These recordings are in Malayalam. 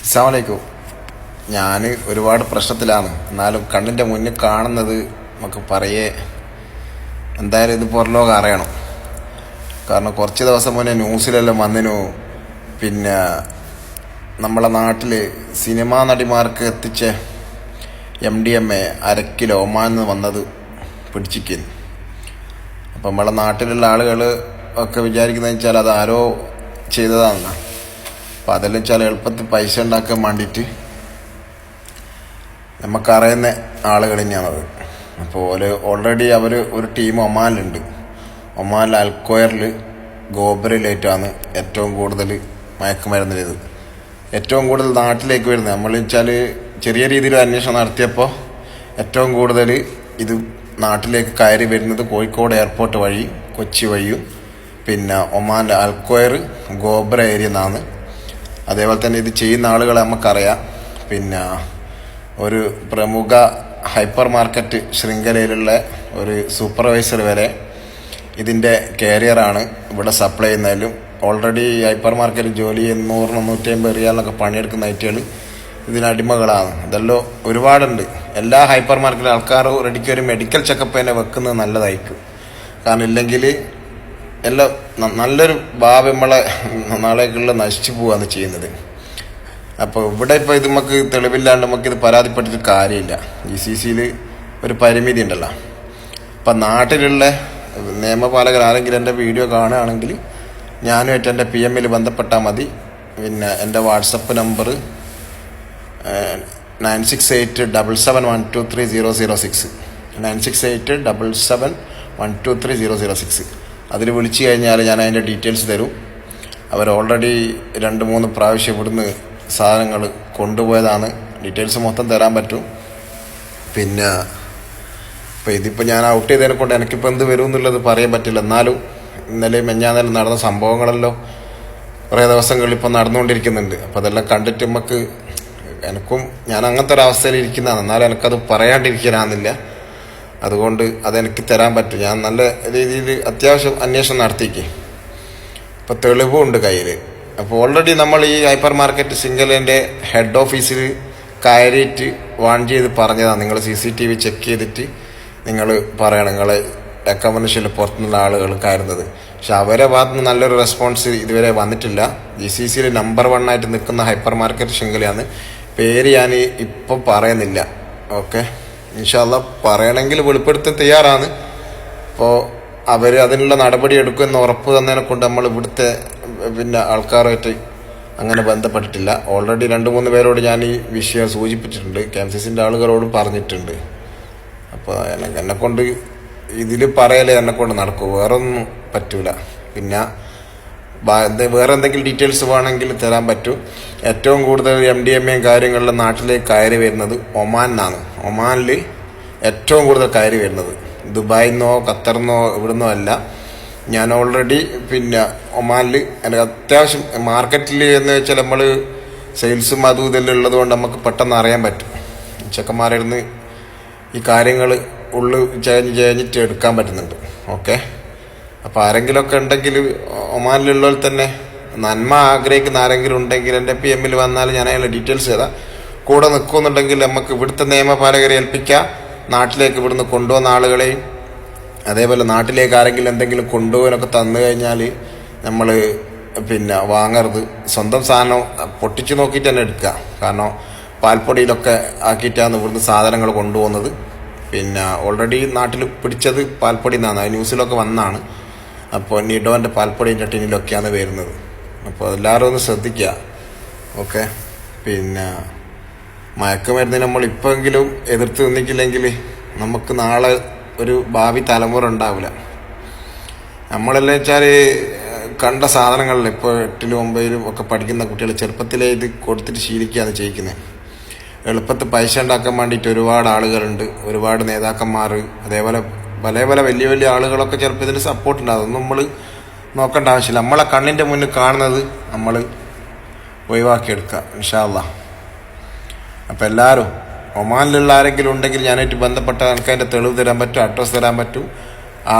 അസ്സലാമലൈക്കും. ഞാൻ ഒരുപാട് പ്രശ്നത്തിലാണ്. എന്നാലും കണ്ണിൻ്റെ മുന്നിൽ കാണുന്നത് നമുക്ക് പറയേ എന്തായാലും ഇത് പുറലോകം അറിയണം. കാരണം കുറച്ച് ദിവസം മുന്നേ ന്യൂസിലെല്ലാം വന്നിനു. പിന്നെ നമ്മളെ നാട്ടിൽ സിനിമാ നടിമാർക്ക് എത്തിച്ച MDMA 1/2 കിലോ ഒമാനിൽ നിന്ന് വന്നത് പിടിച്ചിരിക്കുന്നു. അപ്പം നമ്മളെ നാട്ടിലുള്ള ആളുകൾ ഒക്കെ വിചാരിക്കുന്നതെന്ന് വെച്ചാൽ അത് ആരോ ചെയ്തതാണെന്നാണ്. അപ്പം അതെല്ലാം വെച്ചാൽ എളുപ്പത്തിൽ പൈസ ഉണ്ടാക്കാൻ വേണ്ടിയിട്ട് നമുക്കറിയുന്ന ആളുകൾ തന്നെയാണത്. അപ്പോൾ ഓൾറെഡി അവർ ഒരു ടീം ഒമാനിലുണ്ട്. ഒമാനിൽ അൽക്കോയറിൽ ഗോബറിലേറ്റാണ് ഏറ്റവും കൂടുതൽ മയക്കുമരുന്നിത് ഏറ്റവും കൂടുതൽ നാട്ടിലേക്ക് വരുന്നത്. നമ്മൾ വെച്ചാൽ ചെറിയ രീതിയിൽ അന്വേഷണം നടത്തിയപ്പോൾ ഏറ്റവും കൂടുതൽ ഇത് നാട്ടിലേക്ക് കയറി വരുന്നത് കോഴിക്കോട് എയർപോർട്ട് വഴി, കൊച്ചി വഴിയും പിന്നെ ഒമാൻ്റെ അൽക്കോയർ ഗോബ്ര ഏരിയ നിന്നാണ്. അതേപോലെ തന്നെ ഇത് ചെയ്യുന്ന ആളുകളെ നമുക്കറിയാം. പിന്നെ ഒരു പ്രമുഖ ഹൈപ്പർ മാർക്കറ്റ് ശൃംഖലയിലുള്ള ഒരു സൂപ്പർവൈസർ വരെ ഇതിൻ്റെ കാരിയറാണ് ഇവിടെ സപ്ലൈ ചെയ്യുന്നതിലും. ഓൾറെഡി ഹൈപ്പർ മാർക്കറ്റിൽ ജോലി 100-150 റിയാലിനൊക്കെ പണിയെടുക്കുന്ന ഐറ്റുകൾ ഇതിനടിമകളാണ്. ഇതെല്ലാം ഒരുപാടുണ്ട്. എല്ലാ ഹൈപ്പർ മാർക്കറ്റിലെ ആൾക്കാർ റെഡിക്ക് ഒരു മെഡിക്കൽ ചെക്കപ്പ് തന്നെ വെക്കുന്നത് നല്ലതായിരിക്കും. കാരണം ഇല്ലെങ്കിൽ എല്ലാം നല്ലൊരു ഭാവി നമ്മളെ നാളേക്കുള്ള നശിച്ചു പോവുകയാണ് ചെയ്യുന്നത്. അപ്പോൾ ഇവിടെ ഇപ്പോൾ ഇത് നമുക്ക് തെളിവില്ലാണ്ട് നമുക്കിത് പരാതിപ്പെട്ടിട്ട് കാര്യമില്ല. GCCയിൽ ഒരു പരിമിതി ഉണ്ടല്ലോ. അപ്പം നാട്ടിലുള്ള നിയമപാലകർ ആരെങ്കിലും എൻ്റെ വീഡിയോ കാണുകയാണെങ്കിൽ ഞാനുമായിട്ട് എൻ്റെ PM ബന്ധപ്പെട്ടാൽ മതി. പിന്നെ എൻ്റെ വാട്സപ്പ് നമ്പർ 968771230069 968771230069. അതിൽ വിളിച്ചു കഴിഞ്ഞാൽ ഞാൻ അതിൻ്റെ ഡീറ്റെയിൽസ് തരും. അവർ ഓൾറെഡി 2-3 പ്രാവശ്യം ഇവിടുന്ന് സാധനങ്ങൾ കൊണ്ടുപോയതാണ്. ഡീറ്റെയിൽസ് മൊത്തം തരാൻ പറ്റും. പിന്നെ ഇപ്പോൾ ഇതിപ്പോൾ ഞാൻ ഔട്ട് ചെയ്തതിനെ കൊണ്ട് എനിക്കിപ്പോൾ എന്ത് വരും എന്നുള്ളത് പറയാൻ പറ്റില്ല. എന്നാലും ഇന്നലെ മെഞ്ഞാന്നേരം നടന്ന സംഭവങ്ങളല്ലോ കുറേ ദിവസങ്ങളിൽ ഇപ്പോൾ നടന്നുകൊണ്ടിരിക്കുന്നുണ്ട്. അപ്പോൾ അതെല്ലാം കണ്ടിട്ട് നമുക്ക് ഞാൻ അങ്ങനത്തെ ഒരു അവസ്ഥയിൽ ഇരിക്കുന്നതാണ്. എന്നാലും എനിക്കത് പറയാണ്ടിരിക്കാനാകുന്നില്ല. അതുകൊണ്ട് അതെനിക്ക് തരാൻ പറ്റും. ഞാൻ നല്ല രീതിയിൽ അത്യാവശ്യം അന്വേഷണം നടത്തിക്ക്. ഇപ്പോൾ തെളിവുണ്ട് കയ്യിൽ. അപ്പോൾ ഓൾറെഡി നമ്മൾ ഈ ഹൈപ്പർ മാർക്കറ്റ് ശൃംഖലേൻ്റെ ഹെഡ് ഓഫീസിൽ കയറിയിട്ട് വാൺ ചെയ്ത് പറഞ്ഞതാണ്. നിങ്ങൾ CCTV ചെക്ക് ചെയ്തിട്ട് നിങ്ങൾ പറയണം നിങ്ങളെ അക്കോമഡേഷനിൽ പുറത്തുനിന്നുള്ള ആളുകൾ കയറുന്നത്. പക്ഷെ അവരെ ഭാഗത്തുനിന്ന് നല്ലൊരു റെസ്പോൺസ് ഇതുവരെ വന്നിട്ടില്ല. GCCയിൽ നമ്പർ 1 ആയിട്ട് നിൽക്കുന്ന ഹൈപ്പർ മാർക്കറ്റ് ശൃംഖലയാണ്. പേര് ഞാൻ ഇപ്പം പറയുന്നില്ല. ഓക്കെ, ഇൻഷാ അല്ലാഹ് പറയണമെങ്കിൽ വെളിപ്പെടുത്താൻ തയ്യാറാണ്. അപ്പോൾ അവർ അതിനുള്ള നടപടി എടുക്കുമെന്ന് ഉറപ്പ് തന്നതിനെ കൊണ്ട് നമ്മൾ ഇവിടുത്തെ പിന്നെ ആൾക്കാരുമായിട്ട് അങ്ങനെ ബന്ധപ്പെട്ടിട്ടില്ല. ഓൾറെഡി 2-3 പേരോട് ഞാൻ ഈ വിഷയം സൂചിപ്പിച്ചിട്ടുണ്ട്. KMCCൻ്റെ ആളുകളോടും പറഞ്ഞിട്ടുണ്ട്. അപ്പോൾ എന്നെക്കൊണ്ട് ഇതിൽ പറയലേ എന്നെക്കൊണ്ട് നടക്കും, വേറൊന്നും പറ്റൂല. പിന്നെ വേറെ എന്തെങ്കിലും ഡീറ്റെയിൽസ് വേണമെങ്കിൽ തരാൻ പറ്റും. ഏറ്റവും കൂടുതൽ MDMA കാര്യങ്ങളിലെ നാട്ടിലേക്ക് കയറി വരുന്നത് ഒമാനിന്നാണ്. ഒമാനിൽ ഏറ്റവും കൂടുതൽ കയറി വരുന്നത് ദുബായിന്നോ ഖത്തറിന്നോ ഇവിടുന്നോ അല്ല. ഞാൻ ഓൾറെഡി പിന്നെ ഒമാനിൽ എനിക്ക് അത്യാവശ്യം മാർക്കറ്റിൽ എന്ന് വെച്ചാൽ നമ്മൾ സെയിൽസും അതും ഇതെല്ലാം ഉള്ളത് കൊണ്ട് നമുക്ക് പെട്ടെന്ന് അറിയാൻ പറ്റും. ചെക്കന്മാരിരുന്ന് ഈ കാര്യങ്ങൾ ചേഞ്ഞിട്ട് എടുക്കാൻ പറ്റുന്നുണ്ട്. ഓക്കെ, അപ്പോൾ ആരെങ്കിലുമൊക്കെ ഉണ്ടെങ്കിൽ ഒമാനിലുള്ളവർ തന്നെ നന്മ ആഗ്രഹിക്കുന്ന ആരെങ്കിലും ഉണ്ടെങ്കിൽ എൻ്റെ PM വന്നാൽ ഞാൻ അതിൻ്റെ ഡീറ്റെയിൽസ് ചെയ്താൽ കൂടെ നിൽക്കുന്നുണ്ടെങ്കിൽ നമുക്ക് ഇവിടുത്തെ നിയമപാലകരെ ഏൽപ്പിക്കാം. നാട്ടിലേക്ക് ഇവിടുന്ന് കൊണ്ടുവന്ന ആളുകളെയും അതേപോലെ നാട്ടിലേക്ക് ആരെങ്കിലും എന്തെങ്കിലും കൊണ്ടുപോകാനൊക്കെ തന്നു കഴിഞ്ഞാൽ നമ്മൾ പിന്നെ വാങ്ങരുത്. സ്വന്തം സാധനം പൊട്ടിച്ച് നോക്കിയിട്ട് തന്നെ എടുക്കുക. കാരണം പാൽപ്പൊടിയിലൊക്കെ ആക്കിയിട്ടാണ് ഇവിടുന്ന് സാധനങ്ങൾ കൊണ്ടുപോകുന്നത്. പിന്നെ ഓൾറെഡി നാട്ടിൽ പിടിച്ചത് പാൽപ്പൊടി എന്നാണ്, അത് ന്യൂസിലൊക്കെ വന്നാണ്. അപ്പോൾ നിഡോൻ്റെ പാൽപ്പൊടിൻ്റെ ടിന്നിലൊക്കെയാണ് വരുന്നത്. അപ്പോൾ എല്ലാവരും ഒന്ന് ശ്രദ്ധിക്കുക. ഓക്കെ, പിന്നെ മയക്കുമരുന്നിന് നമ്മൾ ഇപ്പോഴെങ്കിലും എതിർത്ത് നിന്നിട്ടില്ലെങ്കിൽ നമുക്ക് നാളെ ഒരു ഭാവി തലമുറ ഉണ്ടാവില്ല. നമ്മളെല്ലാം വെച്ചാൽ കണ്ട സാധനങ്ങളിൽ ഇപ്പോൾ 8ലും 9ലും ഒക്കെ പഠിക്കുന്ന കുട്ടികൾ ചെറുപ്പത്തിലേ ഇത് കൊടുത്തിട്ട് ശീലിക്കുകയാണ് ചെയ്യിക്കുന്നത്. എളുപ്പത്തിൽ പൈസ ഉണ്ടാക്കാൻ വേണ്ടിയിട്ട് ഒരുപാട് ആളുകളുണ്ട്, ഒരുപാട് നേതാക്കന്മാർ, അതേപോലെ പല വലിയ വലിയ ആളുകളൊക്കെ ചിലപ്പോൾ ഇതിന് സപ്പോർട്ടുണ്ട്. അതൊന്നും നമ്മൾ നോക്കേണ്ട ആവശ്യമില്ല. നമ്മളെ കണ്ണിൻ്റെ മുന്നിൽ കാണുന്നത് നമ്മൾ ഒഴിവാക്കിയെടുക്കുക ഇൻഷാ അല്ലാഹ്. അപ്പോൾ എല്ലാവരും ഒമാനിലുള്ള ആരെങ്കിലും ഉണ്ടെങ്കിൽ ഞാനായിട്ട് ബന്ധപ്പെട്ട എനിക്ക് അതിൻ്റെ തെളിവ് തരാൻ പറ്റും, അഡ്രസ്സ് തരാൻ പറ്റും,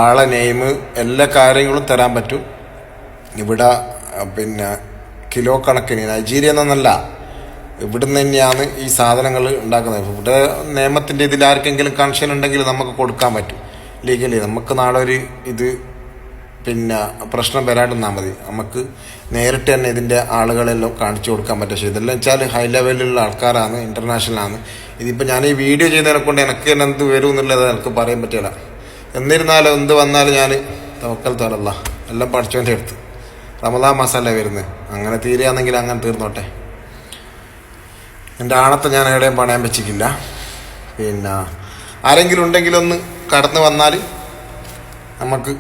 ആളെ നെയിം, എല്ലാ കാര്യങ്ങളും തരാൻ പറ്റും. ഇവിടെ പിന്നെ കിലോ കണക്കിന് നൈജീരിയ എന്നല്ല ഇവിടുന്ന് തന്നെയാണ് ഈ സാധനങ്ങൾ ഉണ്ടാക്കുന്നത്. ഇവിടെ നിയമത്തിൻ്റെ ഇതിൽ ആർക്കെങ്കിലും കൺഷൻ ഉണ്ടെങ്കിൽ നമുക്ക് കൊടുക്കാൻ പറ്റും ലീഗലി. നമുക്ക് നാളെ ഒരു ഇത് പിന്നെ പ്രശ്നം വരാണ്ടിരുന്നാൽ മതി. നമുക്ക് നേരിട്ട് തന്നെ ഇതിൻ്റെ ആളുകളെല്ലാം കാണിച്ചു കൊടുക്കാൻ പറ്റും. പക്ഷേ ഇതെല്ലാം വെച്ചാൽ ഹൈ ലെവലിലുള്ള ആൾക്കാരാണ്, ഇൻ്റർനാഷണലാണ്. ഇതിപ്പോൾ ഞാൻ ഈ വീഡിയോ ചെയ്തതിനെ കൊണ്ട് എനിക്ക് തന്നെ എന്ത് വരും എന്നുള്ളത് എനിക്ക് പറയാൻ പറ്റില്ല. എന്നിരുന്നാലും എന്ത് വന്നാലും ഞാൻ തവക്കൽ തോലല്ല, എല്ലാം പഠിച്ചവൻ്റെ അടുത്ത്. റമദാൻ മാസമല്ലേ വരുന്നത്, അങ്ങനെ തീരുകയാണെങ്കിൽ അങ്ങനെ തീർന്നോട്ടെ. എൻ്റെ ആണത്തെ ഞാൻ എവിടെയും പണയാൻ വെച്ചിട്ടില്ല. പിന്നെ ആരെങ്കിലും ഉണ്ടെങ്കിലൊന്ന് കടന്നു വന്നാൽ നമുക്ക്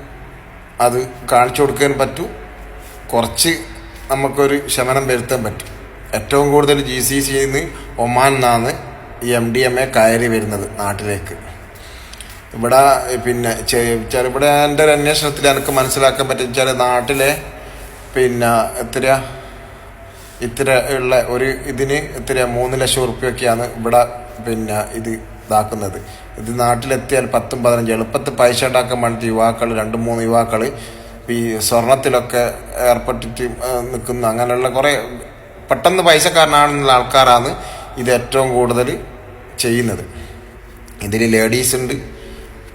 അത് കാണിച്ചു കൊടുക്കാൻ പറ്റും. കുറച്ച് നമുക്കൊരു ശമനം വരുത്താൻ പറ്റും. ഏറ്റവും കൂടുതൽ GCCയിൽ നിന്ന് ഒമാനിൽ നിന്നാണ് ഈ MDMA കയറി വരുന്നത് നാട്ടിലേക്ക്. ഇവിടെ പിന്നെ ഇവിടെ എൻ്റെ ഒരു അന്വേഷണത്തിൽ എനിക്ക് മനസ്സിലാക്കാൻ പറ്റും വെച്ചാൽ നാട്ടിലെ പിന്നെ ഇത്ര ഉള്ള ഒരു ഇതിന് 3 ലക്ഷം ഉറുപ്പ്യൊക്കെയാണ് ഇവിടെ പിന്നെ ഇത് ഇതാക്കുന്നത്. ഇത് നാട്ടിലെത്തിയാൽ 10-15 എളുപ്പത്തിൽ പൈസ ഉണ്ടാക്കാൻ വേണ്ടിയിട്ട് യുവാക്കൾ 2-3 യുവാക്കൾ ഈ സ്വർണത്തിലൊക്കെ ഏർപ്പെട്ടിട്ട് നിൽക്കുന്ന അങ്ങനെയുള്ള കുറേ പെട്ടെന്ന് പൈസക്കാരനാണെന്നുള്ള ആൾക്കാരാണ് ഇത് ഏറ്റവും കൂടുതൽ ചെയ്യുന്നത്. ഇതിൽ ലേഡീസ് ഉണ്ട്,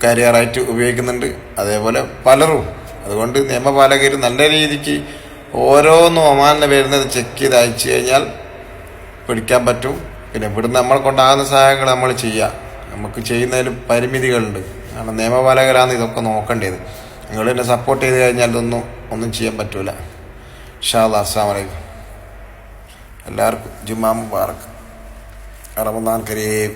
കരിയറായിട്ട് ഉപയോഗിക്കുന്നുണ്ട്, അതേപോലെ പലരും. അതുകൊണ്ട് നിയമപാലകർ നല്ല രീതിക്ക് ഓരോന്നും ഒമാനിൽ വരുന്നത് ചെക്ക് ചെയ്ത് അയച്ചു കഴിഞ്ഞാൽ പിടിക്കാൻ പറ്റും. പിന്നെ ഇവിടുന്ന് നമ്മളെ കൊണ്ടാകുന്ന സഹായങ്ങൾ നമ്മൾ ചെയ്യുക. നമുക്ക് ചെയ്യുന്നതിൽ പരിമിതികളുണ്ട്. കാരണം നിയമപാലകരാണ് ഇതൊക്കെ നോക്കേണ്ടത്. നിങ്ങൾ എന്നെ സപ്പോർട്ട് ചെയ്ത് കഴിഞ്ഞാൽ ഒന്നും ചെയ്യാൻ പറ്റൂല. ഇൻഷാ അല്ലാഹ്. അസ്സലാമു അലൈക്കും. എല്ലാവർക്കും ജുമാ മുബാറക്, റമദാൻ കരീം.